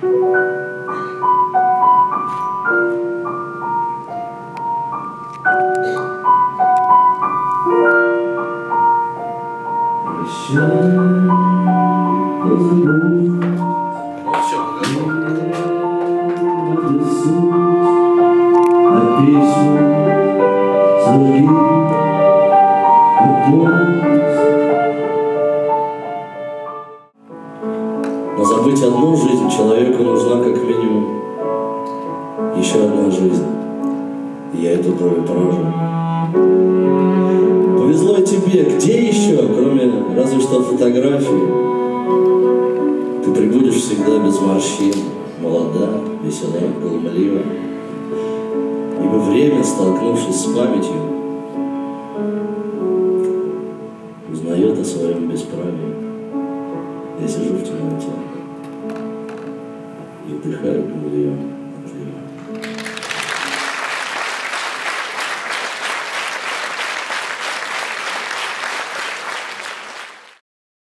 Но забыть одну жизнь человеку нужна как минимум еще одна жизнь. И я эту долю прожил. Повезло и тебе. Где еще, кроме разве что фотографий, ты прибудешь всегда без морщин, молода, весела, глумлива. Ибо время, столкнувшись с памятью, узнает о своем бесправии. Я сижу в темноте и вдыхаю павильон.